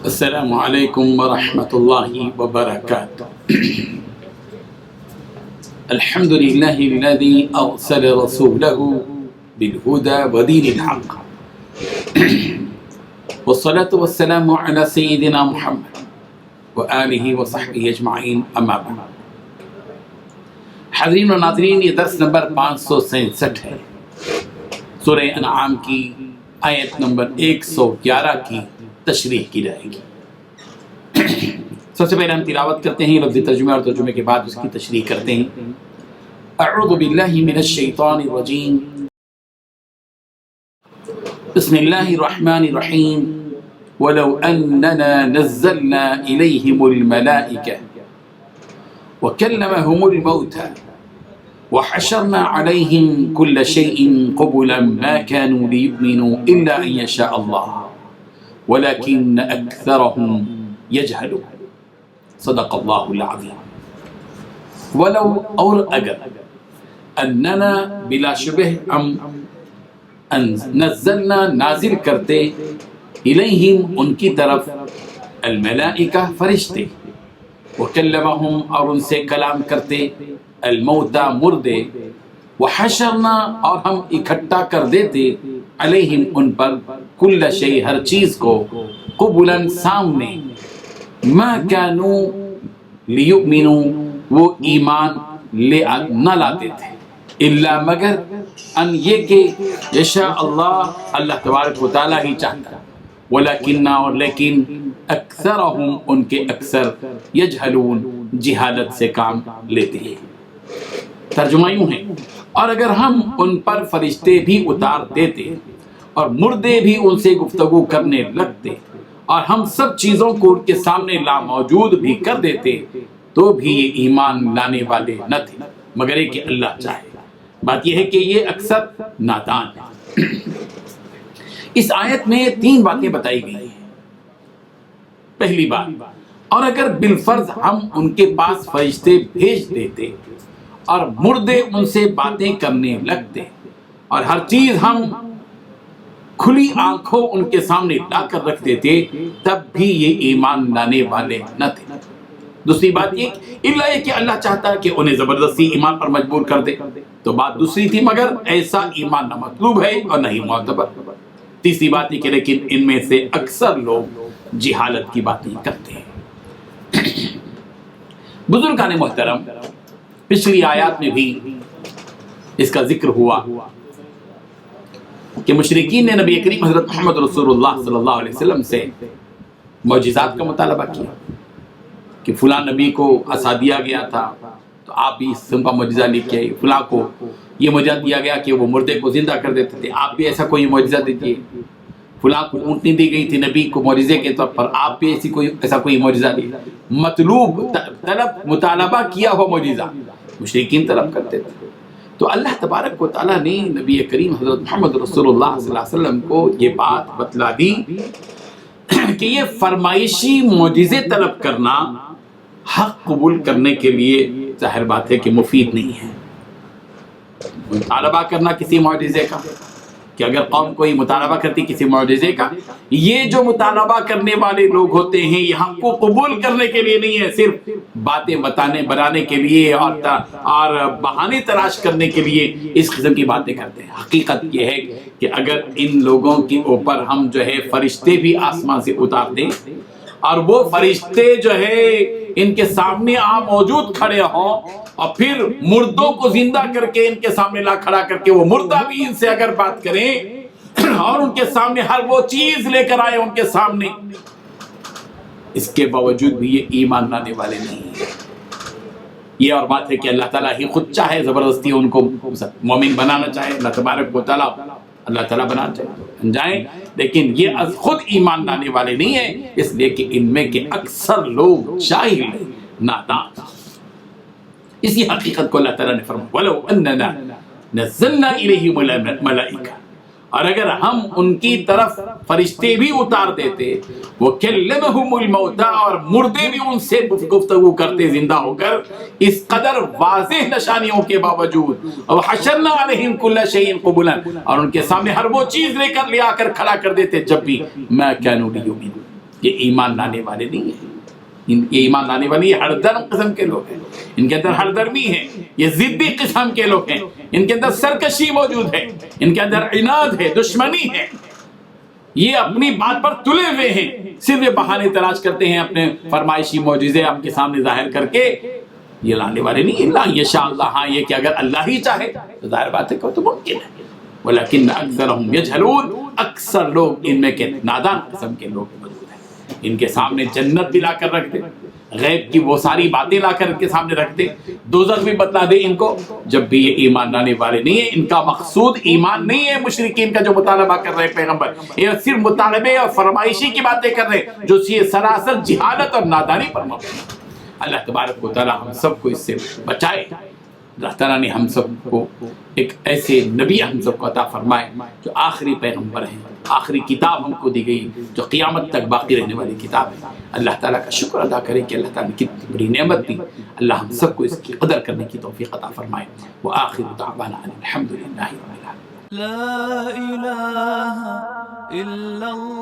السلام علیکم ورحمۃ اللہ وبرکاتہ۔ الحمد للہ الذی ارسل رسولہ بالہدی ودین الحق والصلاة والسلام علی سیدنا محمد وآلہ وصحبہ اجمعین، اما بعد۔ حاضرین و ناظرین، یہ درس نمبر 567 ہے۔ سورہ انعام کی آیت نمبر 111 کی تشریح کی جائے گی۔ سب سے پہلے ہم تلاوت کرتے ہیں لفظ ترجمہ، اور ترجمے کے بعد اس کی تشریح کرتے ہیں۔ اعوذ باللہ من الشیطان الرجیم، بسم اللہ الرحمن الرحیم۔ ولو اننا نزلنا الیہم الملائکہ وکلمہم الموتى وحشرنا علیہم کل شیء قبلا ما كانوا ليؤمنوا الا ان يشاء اللہ ولیکن اکثرہم یجہلون۔ صدق اللہ العظیم۔ ولو، اور اگر، اننا بلا شبہ ہم، نزلنا نازل کرتے، الیہم ان کی طرف، الملائکہ فرشتے، وکلمہم اور ان سے کلام کرتے، الموتى مردے، وحشرنا اور ہم اکٹھا کر دیتے، علیہم ان پر، کل شیء ہر چیز کو، قبلاً سامنے، ما کانوا لیؤمنوا وہ ایمان نہ لاتے تھے، الا مگر، ان یہ کہ یشاء اللہ اللہ تبارک و تعالیٰ ہی چاہتا، ولیکن اور لیکن، اکثرہم ان کے اکثر، یجہلون جہالت سے کام لیتے ہیں۔ ترجمہ یوں ہے، اور اگر ہم ان پر فرشتے بھی اتار دیتے اور مردے بھی ان سے گفتگو کرنے لگتے اور ہم سب چیزوں کو ان کے سامنے لاموجود بھی کر دیتے تو بھی یہ ایمان لانے والے نہ تھے، مگر یہ کہ اللہ چاہے۔ بات یہ ہے کہ یہ اکثر نادان ہے۔ اس آیت میں 3 باتیں بتائی گئی ہیں۔ پہلی بات، اور اگر بالفرض ہم ان کے پاس فرشتے بھیج دیتے اور مردے ان سے باتیں کرنے لگتے اور ہر چیز ہم کھلی آنکھوں ان کے سامنے لا کر رکھ دیتے، تب بھی یہ ایمان لانے والے نہ تھے۔ دوسری بات یہ، اللہ یہ کہ اللہ چاہتا کہ انہیں زبردستی ایمان پر مجبور کر دے، تو بات دوسری تھی، مگر ایسا ایمان نہ مطلوب ہے اور نہ ہی معتبر۔ تیسری بات یہ کہ لیکن ان میں سے اکثر لوگ جہالت کی باتیں کرتے ہیں۔ بزرگان محترم، پچھلی آیات میں بھی اس کا ذکر ہوا کہ مشرکین نے نبی کریم حضرت محمد رسول اللہ صلی اللہ علیہ وسلم سے معجزات کا مطالبہ کیا کہ فلاں نبی کو عصا دیا گیا تھا تو آپ بھی اس قسم کا معجزہ لے کے آئے، فلاں کو یہ معجزہ دیا گیا کہ وہ مردے کو زندہ کر دیتے تھے، آپ بھی ایسا کوئی معجزہ دیجیے۔ فلاں کو اونٹنی دی گئی تھی نبی کو معجزے کے طور پر، آپ بھی ایسا کوئی معجزہ دی۔ مطلوب، طلب، مطالبہ کیا ہوا معجزہ مشرکین طلب کرتے تھے۔ تو اللہ تبارک و تعالیٰ نے نبی کریم حضرت محمد رسول اللہ صلی اللہ علیہ وسلم کو یہ بات بتلا دی کہ یہ فرمائشی معجزے طلب کرنا حق قبول کرنے کے لیے ظاہر بات ہے کہ مفید نہیں ہے۔ مطالبہ کرنا کسی معجزے کا، کہ اگر قوم کوئی مطالبہ کرتی کسی معجزے کا، یہ جو مطالبہ کرنے والے لوگ ہوتے ہیں یہ حق کو قبول کرنے کے لیے نہیں ہے، صرف باتیں بنانے کے لیے اور بہانے تلاش کرنے کے لیے اس قسم کی باتیں کرتے ہیں۔ حقیقت یہ ہے کہ اگر ان لوگوں کے اوپر ہم جو ہے فرشتے بھی آسمان سے اتار دیں اور وہ فرشتے جو ہے ان کے سامنے موجود کھڑے ہوں اور پھر مردوں کو زندہ کر کے ان کے سامنے لا کھڑا کر کے وہ مردہ بھی ان سے اگر بات کریں اور ان کے سامنے ہر وہ چیز لے کر آئے ان کے سامنے، اس کے باوجود بھی یہ ایمان لانے والے نہیں ہیں۔ یہ اور بات ہے کہ اللہ تعالیٰ ہی خود چاہے زبردستی ان کو مومن بنانا چاہے، اللہ تبارک و تعالیٰ بنانا چاہے جائیں، لیکن یہ از خود ایمان لانے والے نہیں ہیں، اس لیے کہ ان میں کے اکثر لوگ جاہل ہیں، نادان۔ اسی حقیقت کو اللہ تعالیٰ نے فرمایا وَلَوْ أَنَّنَا نَزَّلْنَا إِلَيْهِمُ الْمَلَائِكَةَ، اور اگر ہم ان کی طرف فرشتے بھی اتار دیتے، وَكَلَّمَهُمُ الْمَوْتَى اور مردے بھی ان سے گفتگو کرتے زندہ ہو کر، اس قدر واضح نشانیوں کے باوجود، وَحَشَرْنَا عَلَيْهِمْ كُلَّ شَيْءٍ قُبُلًا اور ان کے سامنے ہر وہ چیز لے کر کھڑا کر دیتے، جب بھی مَا كَانُوا لِيُؤْمِنُوا یہ ایمان لانے والے نہیں ہیں. یہ ایمان لانے والے یہ ہردرم قسم کے لوگ ہیں، ان کے اندر ہردرمی ہے، یہ ضدی قسم کے لوگ ہیں، ان کے اندر سرکشی موجود ہے، ان کے اندر عناد ہے، دشمنی ہے. یہ اپنی بات پر تلے ہوئے ہیں، صرف یہ بہانے تلاش کرتے ہیں اپنے فرمائشی معجزے آپ کے سامنے ظاہر کر کے. یہ لانے والے نہیں. اللہ یشاء اللہ، ہاں یہ کہ اگر اللہ ہی چاہے تو ظاہر بات ہے کہ تو ممکن ہے. ولیکن اکثرهم یجہلون، اکثر لوگ ان میں کے نادان قسم کے لوگ موجود ہیں. ان کے سامنے جنت بھی لا کر رکھ دے، غیب کی وہ ساری باتیں لا کر ان کے سامنے رکھ دے، دوزخ بھی بتلا دے ان کو، جب بھی یہ ایمان لانے والے نہیں ہیں. ان کا مقصود ایمان نہیں ہے. مشرکین کا جو مطالبہ کر رہے پیغمبر، یہ صرف مطالبے اور فرمائشی کی باتیں کر رہے جو یہ سراسر جہالت اور نادانی پر مبنی ہے. اللہ تبارک و تعالی ہم سب کو اس سے بچائے. اللہ تعالیٰ نے ہم سب کو ایک ایسے نبی ہم سب کو عطا فرمائے جو آخری پیغمبر ہیں، آخری کتاب ہم کو دی گئی جو قیامت تک باقی رہنے والی کتاب ہے. اللہ تعالیٰ کا شکر ادا کریں کہ اللہ تعالیٰ نے کتنی بڑی نعمت دی. اللہ ہم سب کو اس کی قدر کرنے کی توفیق عطا فرمائے. وآخر دعوانا الحمد للہ رب العالمین. لا إله إلا الله